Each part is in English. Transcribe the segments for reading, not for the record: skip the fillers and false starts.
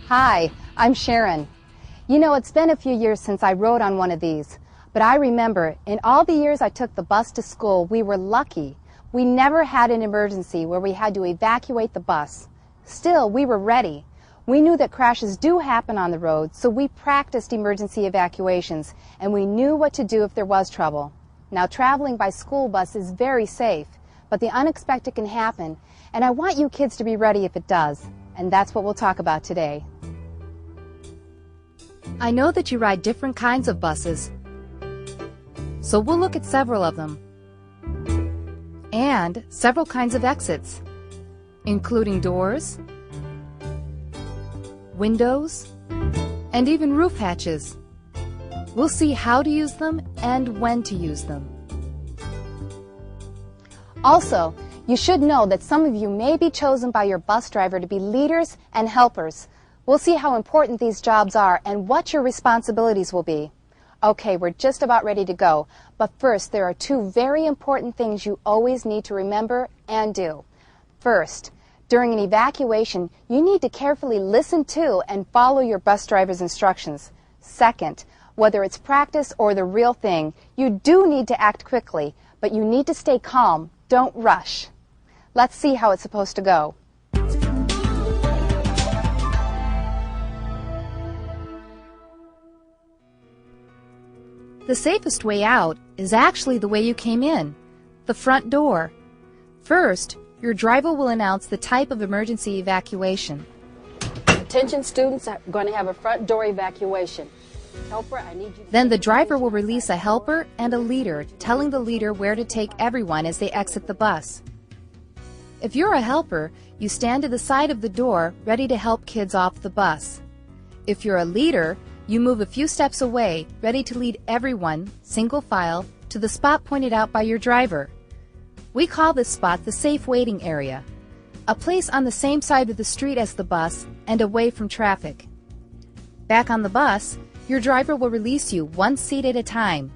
Hi, I'm Sharon. You know, it's been a few years since I rode on one of these, but I remember in all the years I took the bus to school, we were lucky. We never had an emergency where we had to evacuate the bus. Still, we were ready. We knew that crashes do happen on the road, so we practiced emergency evacuations, and we knew what to do if there was trouble. Now, traveling by school bus is very safe, but the unexpected can happen, and I want you kids to be ready if it does, and that's what we'll talk about today. I know that you ride different kinds of buses, so we'll look at several of them, and several kinds of exits, including doors, windows, and even roof hatches. We'll see how to use them and when to use them. Also, you should know that some of you may be chosen by your bus driver to be leaders and helpers. We'll see how important these jobs are and what your responsibilities will be. Okay, we're just about ready to go, but first there are two very important things you always need to remember and do. First, during an evacuation, you need to carefully listen to and follow your bus driver's instructions. Second, whether it's practice or the real thing, you do need to act quickly, but you need to stay calm. Don't rush. Let's see how it's supposed to go. The safest way out is actually the way you came in, the front door. First, your driver will announce the type of emergency evacuation. Attention students, I'm going to have a front door evacuation. Helper, I need you. Then the driver will release a helper and a leader, telling the leader where to take everyone as they exit the bus. If you're a helper, you stand to the side of the door, ready to help kids off the bus. If you're a leader, you move a few steps away, ready to lead everyone, single file, to the spot pointed out by your driver. We call this spot the safe waiting area, a place on the same side of the street as the bus and away from traffic. Back on the bus, your driver will release you one seat at a time.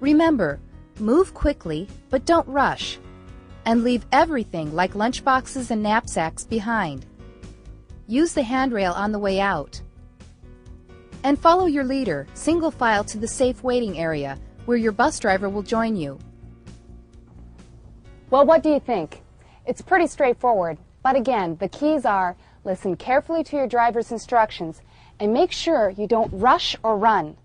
Remember, move quickly, but don't rush, and leave everything like lunchboxes and knapsacks behind. Use the handrail on the way out. And follow your leader, single file, to the safe waiting area, where your bus driver will join you. Well, what do you think? It's pretty straightforward, but again, the keys are listen carefully to your driver's instructions and make sure you don't rush or run.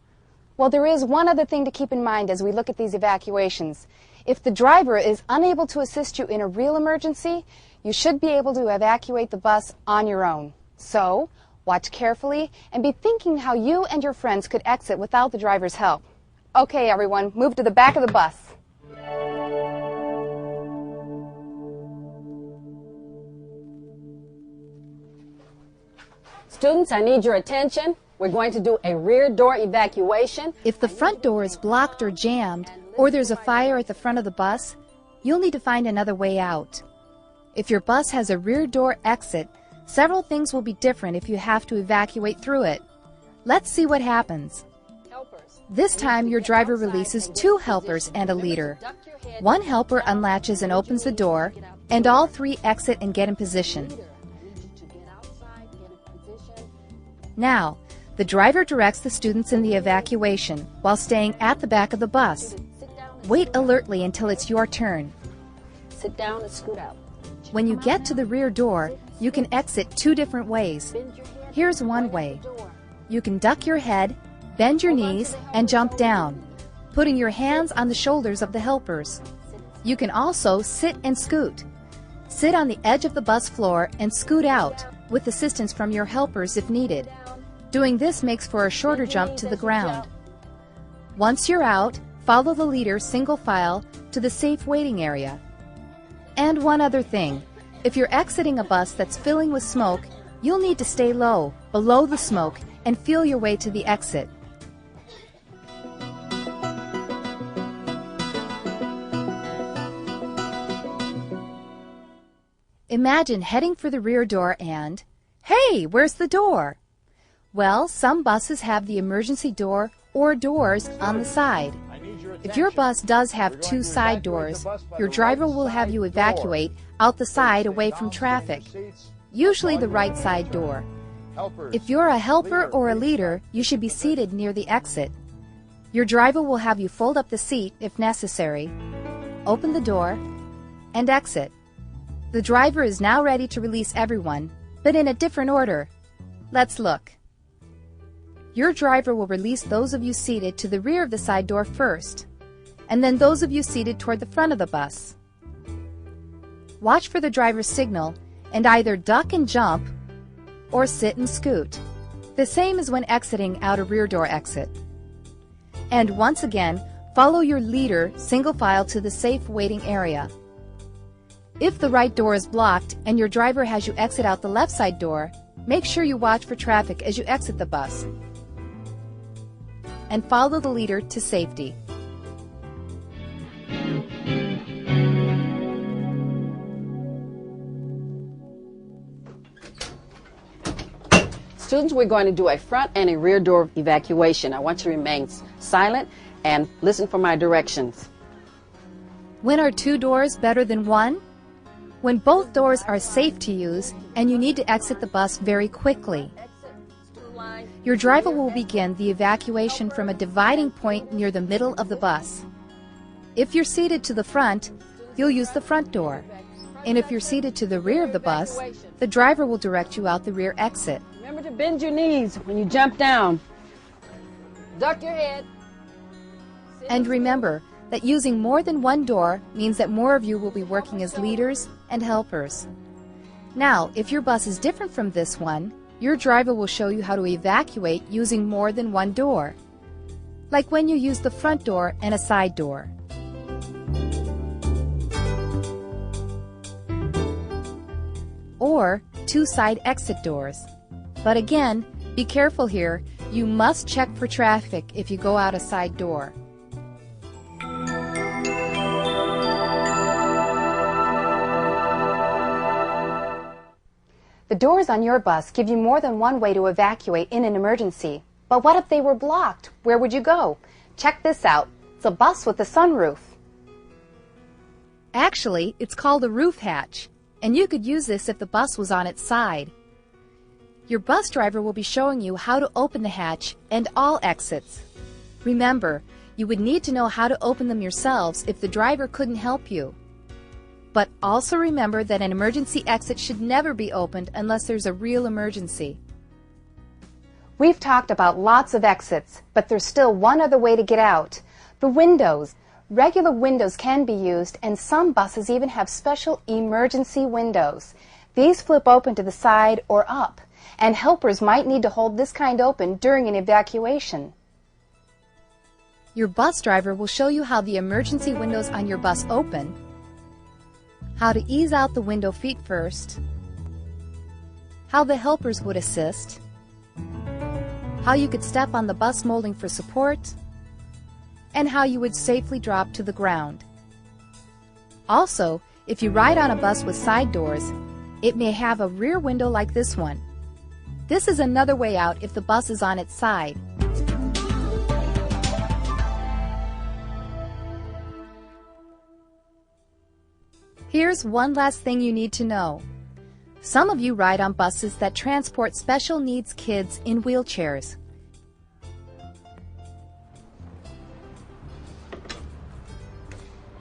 Well, there is one other thing to keep in mind as we look at these evacuations. If the driver is unable to assist you in a real emergency, you should be able to evacuate the bus on your own. So, watch carefully and be thinking how you and your friends could exit without the driver's help. Okay, everyone, move to the back of the bus. Students, I need your attention. We're going to do a rear door evacuation. If the front door is blocked or jammed, or there's a fire at the front of the bus, you'll need to find another way out. If your bus has a rear door exit, several things will be different if you have to evacuate through it. Let's see what happens. This time, your driver releases two helpers and a leader. One helper unlatches and opens the door, and all three exit and get in position. Now, the driver directs the students in the evacuation while staying at the back of the bus. Wait alertly until it's your turn. Sit down and scoot out. When you get to the rear door, you can exit two different ways. Here's one way. You can duck your head, bend your knees, and jump down, putting your hands on the shoulders of the helpers. You can also sit and scoot. Sit on the edge of the bus floor and scoot out, with assistance from your helpers if needed. Doing this makes for a shorter jump to the ground. Once you're out, follow the leader single file to the safe waiting area. And one other thing, if you're exiting a bus that's filling with smoke, you'll need to stay low, below the smoke, and feel your way to the exit. Imagine heading for the rear door and, hey, where's the door? Well, some buses have the emergency door or doors on the side. If your bus does have two side doors, your driver will have you evacuate out the side away from traffic, usually the right side door. If you're a helper or a leader, you should be seated near the exit. Your driver will have you fold up the seat if necessary, open the door, and exit. The driver is now ready to release everyone, but in a different order. Let's look. Your driver will release those of you seated to the rear of the side door first, and then those of you seated toward the front of the bus. Watch for the driver's signal and either duck and jump or sit and scoot, the same as when exiting out a rear door exit. And once again, follow your leader single file to the safe waiting area. If the right door is blocked and your driver has you exit out the left side door, make sure you watch for traffic as you exit the bus. And follow the leader to safety. Students, we're going to do a front and a rear door evacuation. I want you to remain silent and listen for my directions. When are two doors better than one? When both doors are safe to use and you need to exit the bus very quickly. Your driver will begin the evacuation from a dividing point near the middle of the bus. If you're seated to the front, you'll use the front door. And if you're seated to the rear of the bus, the driver will direct you out the rear exit. Remember to bend your knees when you jump down. Duck your head. And remember that using more than one door means that more of you will be working as leaders and helpers. Now, if your bus is different from this one, your driver will show you how to evacuate using more than one door, like when you use the front door and a side door. Or two side exit doors. But again, be careful here. You must check for traffic if you go out a side door. The doors on your bus give you more than one way to evacuate in an emergency. But what if they were blocked? Where would you go? Check this out. It's a bus with a sunroof. Actually, it's called a roof hatch, and you could use this if the bus was on its side. Your bus driver will be showing you how to open the hatch and all exits. Remember, you would need to know how to open them yourselves if the driver couldn't help you. But also remember that an emergency exit should never be opened unless there's a real emergency. We've talked about lots of exits, but there's still one other way to get out. The windows. Regular windows can be used, and some buses even have special emergency windows. These flip open to the side or up, and helpers might need to hold this kind open during an evacuation. Your bus driver will show you how the emergency windows on your bus open, how to ease out the window feet first, how the helpers would assist, how you could step on the bus molding for support, and how you would safely drop to the ground. Also, if you ride on a bus with side doors, it may have a rear window like this one. This is another way out if the bus is on its side. Here's one last thing you need to know. Some of you ride on buses that transport special needs kids in wheelchairs.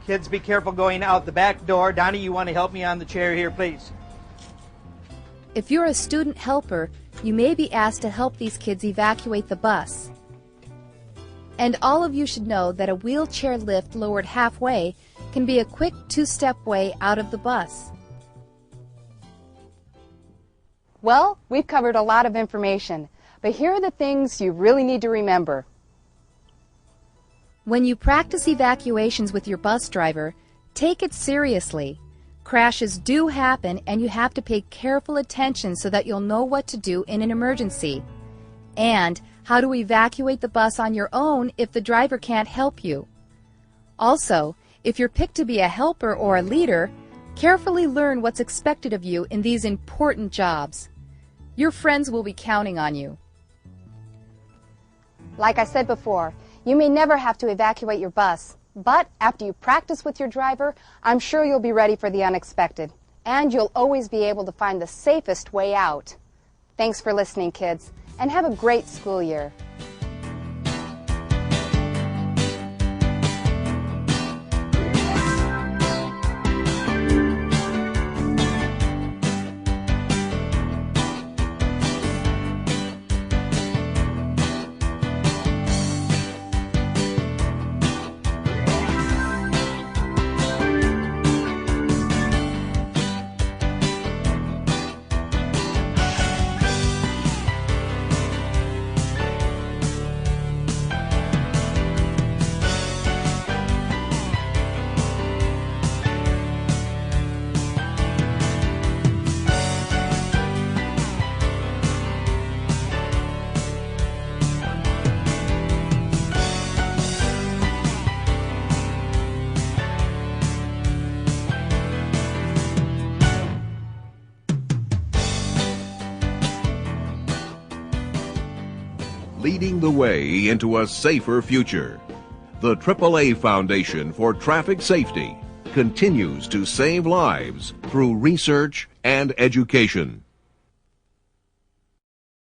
Kids, be careful going out the back door. Donnie, you want to help me on the chair here, please? If you're a student helper, you may be asked to help these kids evacuate the bus. And all of you should know that a wheelchair lift lowered halfway can be a quick two-step way out of the bus. Well, we've covered a lot of information, but here are the things you really need to remember. When you practice evacuations with your bus driver, take it seriously. Crashes do happen, and you have to pay careful attention so that you'll know what to do in an emergency, and how to evacuate the bus on your own if the driver can't help you. Also, if you're picked to be a helper or a leader, carefully learn what's expected of you in these important jobs. Your friends will be counting on you. Like I said before, you may never have to evacuate your bus, but after you practice with your driver, I'm sure you'll be ready for the unexpected, and you'll always be able to find the safest way out. Thanks for listening, kids, and have a great school year. Leading the way into a safer future. The AAA Foundation for Traffic Safety continues to save lives through research and education.